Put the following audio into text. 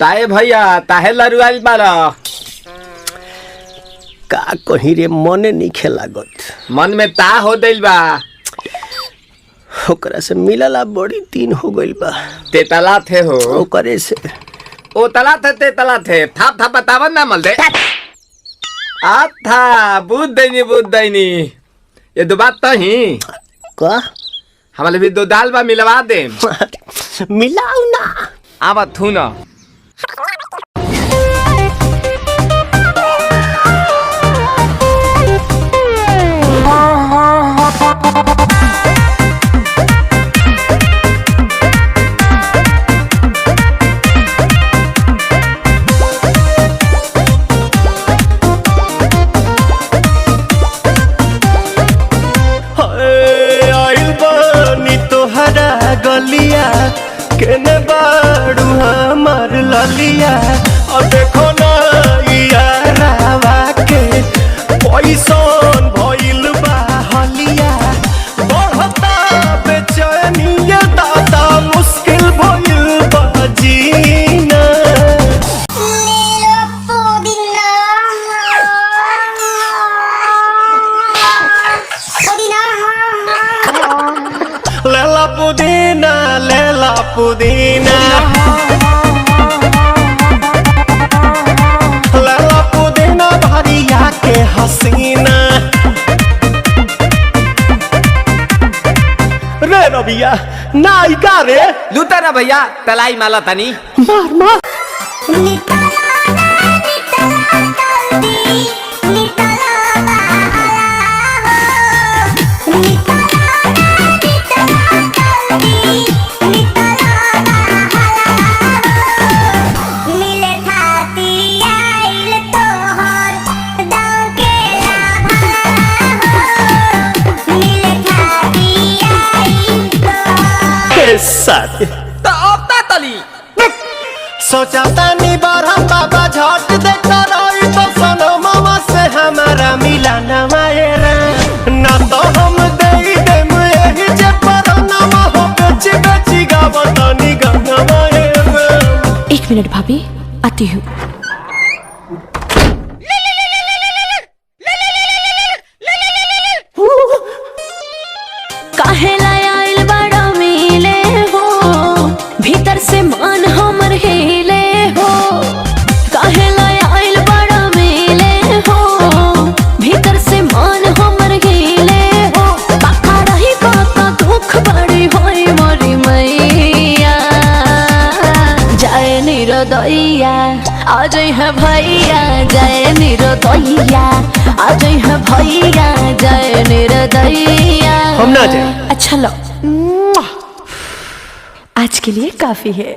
ताए भैया ताहे लरुआल बारा का कहीं रे मन नहीं लागत। मन में ता हो दिल बा ओकरा से मिलला बड़ी दिन हो गइल बा। ते तला थे हो ओकरे से ओ तला थे ते तला थे थाप थाप बतावन ना मल दे आ था बुद्ध दैनी ये दो बात तो ही का हमारे भी दो दाल बा मिलवा दे मिलाऊ ना आवा थू ना गलिया केने बाड़ू हमार ललिया और देखो ना यारावा के पैसन भइल बा हलिया बढ़ता बेचैनिया दादा मुश्किल भइल बा जीना लेला पुदीना लेला पुदीना लेला पुदीना भरिया के हसीना रे रबिया नायिका रे लूटा ना भैया तलाई माला तनी मार मार तो अपना तली सोचा तानी बारह बाबा झट देखता रही तो सनो मामा से हमारा मिला न मायरा ना तो हम दे देम यही जे पर नामा हो बेची बेची गावतानी गाना मायरा। 1 मिनट भाभी आती हूँ। काहे लायल बड़ा मिले हो भीतर से मन हमर हिले हो काहे लायल बड़ा मिले हो भीतर से मन हमर हिले हो बाका रही बाका दुख बड़ी होई मोरी मैया जाए निरदैया आज है भैया जाए निरदैया आज है भैया जाए निरदैया हम ना जाए। अच्छा लो आज के लिए काफी है।